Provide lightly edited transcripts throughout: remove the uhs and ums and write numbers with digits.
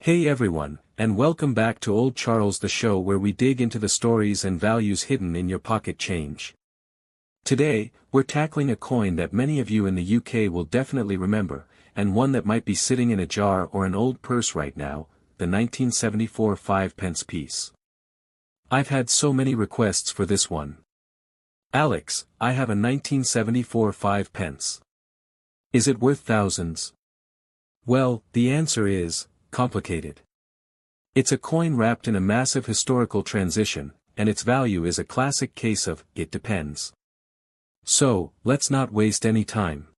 Hey everyone, and welcome back to Old Charles, the show where we dig into the stories and values hidden in your pocket change. Today, we're tackling a coin that many of you in the UK will definitely remember, and one that might be sitting in a jar or an old purse right now, the 1974 5p piece. I've had so many requests for this one. Alex, I have a 1974 5p. Is it worth thousands? Well, the answer is complicated. It's a coin wrapped in a massive historical transition, and its value is a classic case of, it depends. So, let's not waste any time.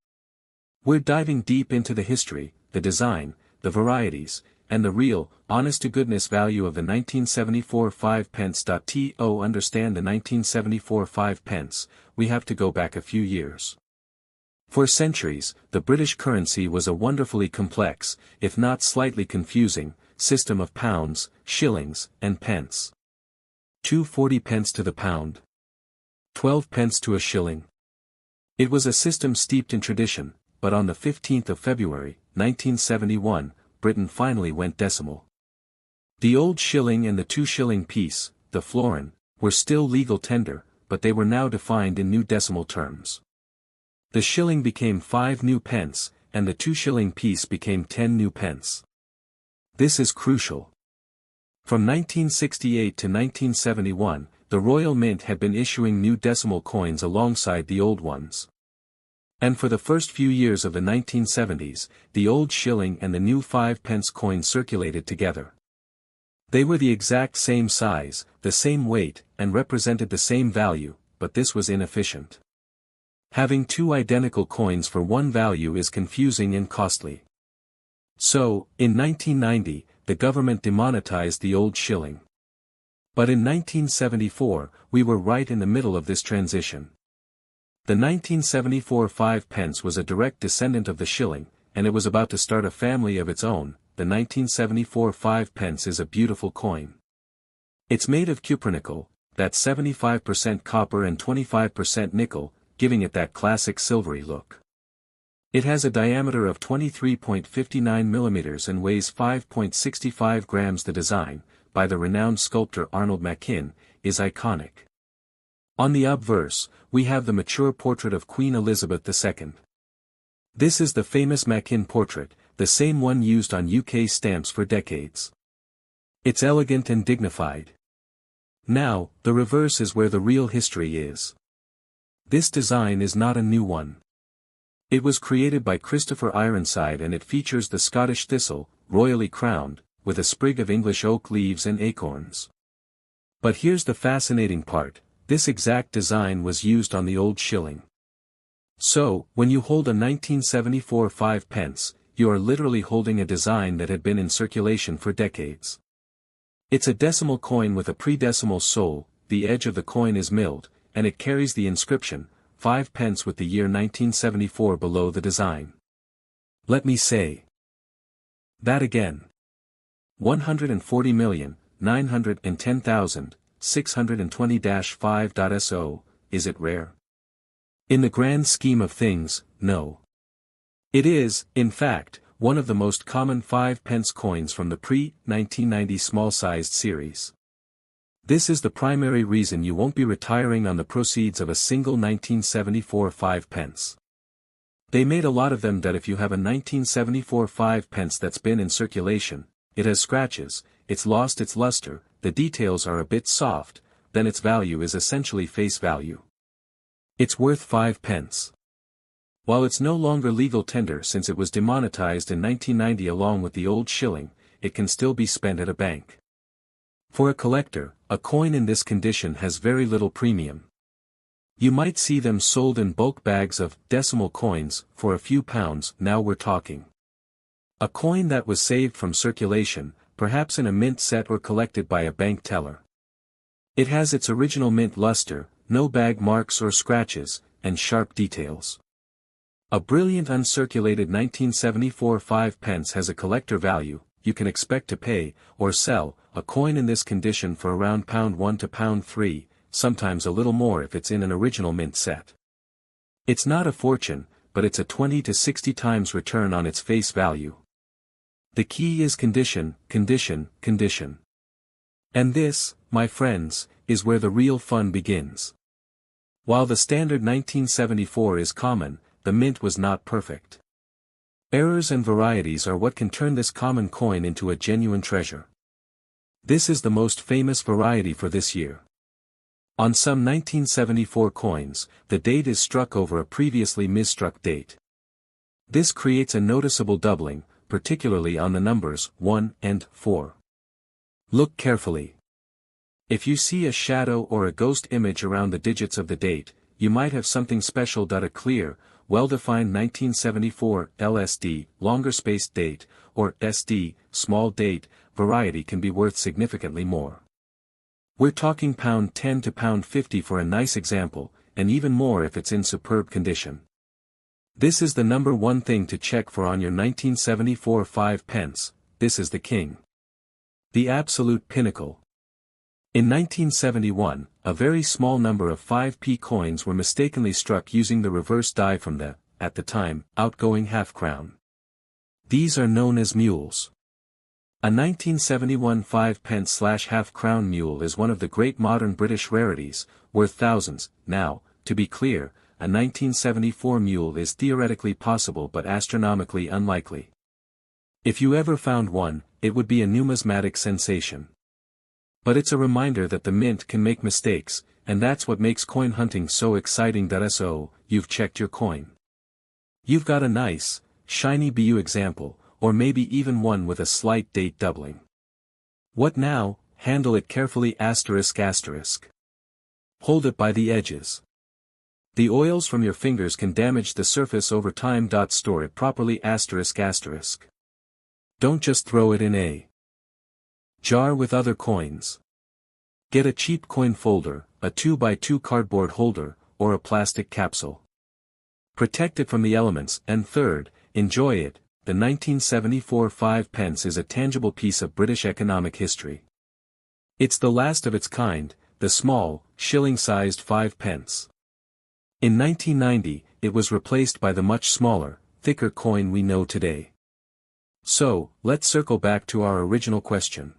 We're diving deep into the history, the design, the varieties, and the real, honest-to-goodness value of the 1974 5p. To understand the 1974 5p, we have to go back a few years. For centuries, the British currency was a wonderfully complex, if not slightly confusing, system of pounds, shillings, and pence. 240p to the pound. 12p to a shilling. It was a system steeped in tradition, but on the 15th of February, 1971, Britain finally went decimal. The old shilling and the 2-shilling piece, the florin, were still legal tender, but they were now defined in new decimal terms. The shilling became 5 new pence, and the 2-shilling piece became 10 new pence. This is crucial. From 1968 to 1971, the Royal Mint had been issuing new decimal coins alongside the old ones. And for the first few years of the 1970s, the old shilling and the new 5p coin circulated together. They were the exact same size, the same weight, and represented the same value, but this was inefficient. Having two identical coins for one value is confusing and costly. So, in 1990, the government demonetized the old shilling. But in 1974, we were right in the middle of this transition. The 1974 5p was a direct descendant of the shilling, and it was about to start a family of its own. The 1974 5p is a beautiful coin. It's made of cupronickel, that's 75% copper and 25% nickel, giving it that classic silvery look. It has a diameter of 23.59 mm and weighs 5.65 grams. The design, by the renowned sculptor Arnold Machin, is iconic. On the obverse, we have the mature portrait of Queen Elizabeth II. This is the famous Machin portrait, the same one used on UK stamps for decades. It's elegant and dignified. Now, the reverse is where the real history is. This design is not a new one. It was created by Christopher Ironside and it features the Scottish thistle, royally crowned, with a sprig of English oak leaves and acorns. But here's the fascinating part, this exact design was used on the old shilling. So, when you hold a 1974 5p, you are literally holding a design that had been in circulation for decades. It's a decimal coin with a pre-decimal sole, the edge of the coin is milled, and it carries the inscription, 5p with the year 1974 below the design. Let me say that again. 140,910,620-5.so, is it rare? In the grand scheme of things, no. It is, in fact, one of the most common 5p coins from the pre-1990 small-sized series. This is the primary reason you won't be retiring on the proceeds of a single 1974 5p. They made a lot of them that if you have a 1974 5p that's been in circulation, it has scratches, it's lost its luster, the details are a bit soft, then its value is essentially face value. It's worth 5p. While it's no longer legal tender since it was demonetized in 1990 along with the old shilling, it can still be spent at a bank. For a collector, a coin in this condition has very little premium. You might see them sold in bulk bags of decimal coins for a few pounds. Now we're talking. A coin that was saved from circulation, perhaps in a mint set or collected by a bank teller. It has its original mint luster, no bag marks or scratches, and sharp details. A brilliant uncirculated 1974 5p has a collector value. You can expect to pay, or sell, a coin in this condition for around £1 to £3, sometimes a little more if it's in an original mint set. It's not a fortune, but it's a 20 to 60 times return on its face value. The key is condition, condition, condition. And this, my friends, is where the real fun begins. While the standard 1974 is common, the mint was not perfect. Errors and varieties are what can turn this common coin into a genuine treasure. This is the most famous variety for this year. On some 1974 coins, the date is struck over a previously misstruck date. This creates a noticeable doubling, particularly on the numbers 1 and 4. Look carefully. If you see a shadow or a ghost image around the digits of the date, you might have something special. A clear, well-defined 1974 LSD, longer-spaced date, or SD, small date, variety can be worth significantly more. We're talking £10 to £50 for a nice example, and even more if it's in superb condition. This is the number one thing to check for on your 1974 5 pence, this is the king. The absolute pinnacle. In 1971, a very small number of 5p coins were mistakenly struck using the reverse die from the, at the time, outgoing half-crown. These are known as mules. A 1971 5 pence/half-crown mule is one of the great modern British rarities, worth thousands. Now, to be clear, a 1974 mule is theoretically possible but astronomically unlikely. If you ever found one, it would be a numismatic sensation. But it's a reminder that the mint can make mistakes, and that's what makes coin hunting so exciting. So, you've checked your coin. You've got a nice, shiny BU example, or maybe even one with a slight date doubling. What now? Handle it carefully. Hold it by the edges. The oils from your fingers can damage the surface over time. Store it properly. Don't just throw it in a jar with other coins. Get a cheap coin folder, a 2x2 cardboard holder, or a plastic capsule. Protect it from the elements, and third, enjoy it. The 1974 5 pence is a tangible piece of British economic history. It's the last of its kind, the small, shilling-sized 5 pence. In 1990, it was replaced by the much smaller, thicker coin we know today. So, let's circle back to our original question.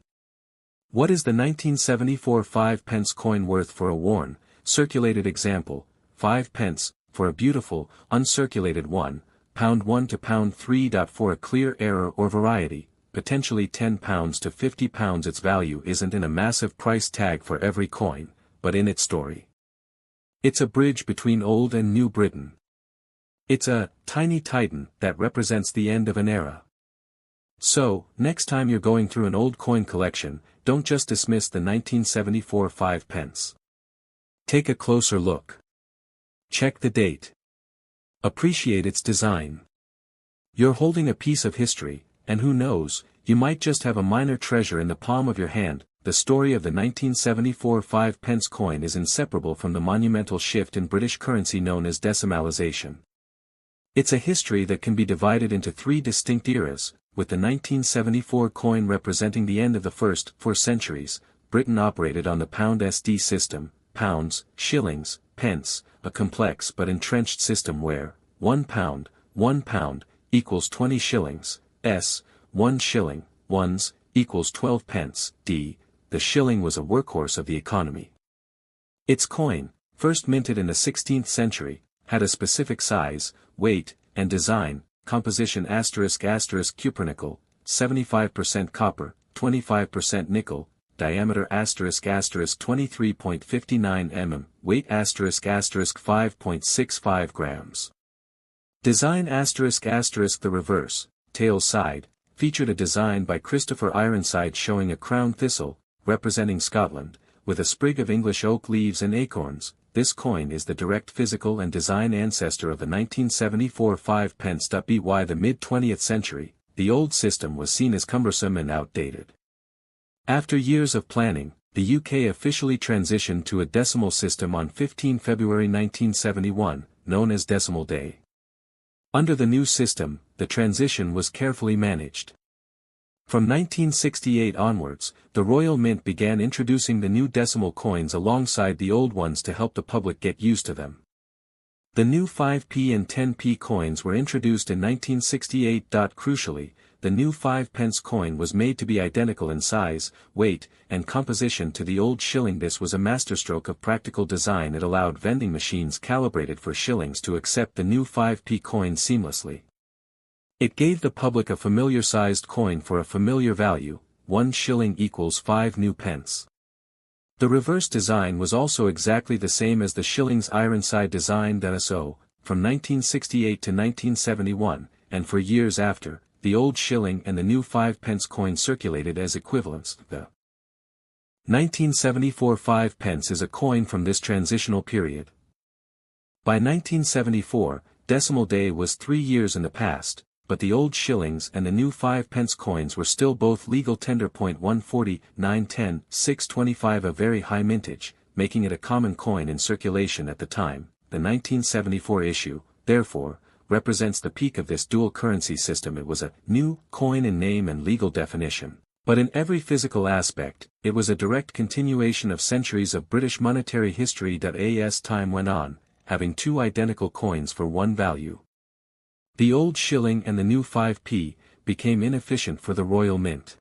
What is the 1974 5 pence coin worth for a worn, circulated example, 5 pence, for a beautiful, uncirculated one, £1 to £3. For a clear error or variety, potentially £10 to £50. Its value isn't in a massive price tag for every coin, but in its story. It's a bridge between old and new Britain. It's a tiny titan that represents the end of an era. So, next time you're going through an old coin collection, don't just dismiss the 1974 5 pence. Take a closer look. Check the date. Appreciate its design. You're holding a piece of history, and who knows, you might just have a minor treasure in the palm of your hand. The story of the 1974 5 pence coin is inseparable from the monumental shift in British currency known as decimalisation. It's a history that can be divided into three distinct eras, with the 1974 coin representing the end of the first 4 centuries. Britain operated on the pound SD system, pounds, shillings, pence, a complex but entrenched system where, £1, equals 20 shillings, 1 shilling, ones, equals 12 pence, the shilling was a workhorse of the economy. Its coin, first minted in the 16th century, had a specific size, weight, and design, composition *** cupronickel, 75% copper, 25% nickel, diameter *** 23.59 mm, weight *** 5.65 grams. Design *** the reverse, tail side, featured a design by Christopher Ironside showing a crown thistle, representing Scotland, with a sprig of English oak leaves and acorns. This coin is the direct physical and design ancestor of the 1974 5 pence. By the mid-20th century, the old system was seen as cumbersome and outdated. After years of planning, the UK officially transitioned to a decimal system on 15 February 1971, known as Decimal Day. Under the new system, the transition was carefully managed. From 1968 onwards, the Royal Mint began introducing the new decimal coins alongside the old ones to help the public get used to them. The new 5p and 10p coins were introduced in 1968. Crucially, the new 5 pence coin was made to be identical in size, weight, and composition to the old shilling. This was a masterstroke of practical design. It allowed vending machines calibrated for shillings to accept the new 5p coin seamlessly. It gave the public a familiar-sized coin for a familiar value, 1 shilling equals 5 new pence. The reverse design was also exactly the same as the shilling's Ironside design. So, from 1968 to 1971, and for years after, the old shilling and the new 5 pence coin circulated as equivalents. The 1974 5 pence is a coin from this transitional period. By 1974, decimal day was 3 years in the past, but the old shillings and the new 5 pence coins were still both legal tender. 140, 910, 625, a very high mintage, making it a common coin in circulation at the time. The 1974 issue, therefore, represents the peak of this dual currency system. It was a new coin in name and legal definition, but in every physical aspect, it was a direct continuation of centuries of British monetary history. As time went on, having two identical coins for one value, the old shilling and the new 5p became inefficient for the Royal Mint.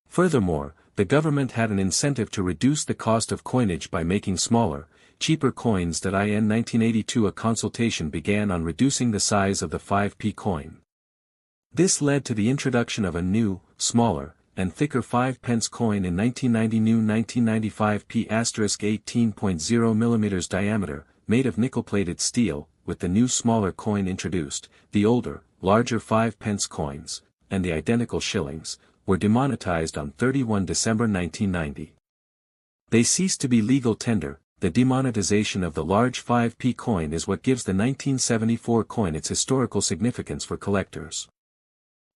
Furthermore, the government had an incentive to reduce the cost of coinage by making smaller, cheaper coins. In 1982 a consultation began on reducing the size of the 5p coin. This led to the introduction of a new, smaller, and thicker 5 pence coin in 1990. New 1995 p** 18.0 mm diameter, made of nickel-plated steel, with the new smaller coin introduced. The older, larger 5 pence coins, and the identical shillings, were demonetized on 31 December 1990. They ceased to be legal tender. The demonetization of the large 5p coin is what gives the 1974 coin its historical significance for collectors.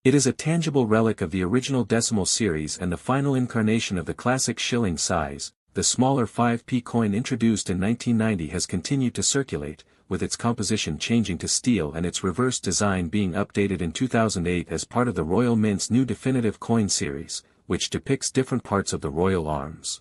It is a tangible relic of the original decimal series and the final incarnation of the classic shilling size. The smaller 5p coin introduced in 1990 has continued to circulate, with its composition changing to steel and its reverse design being updated in 2008 as part of the Royal Mint's new definitive coin series, which depicts different parts of the royal arms.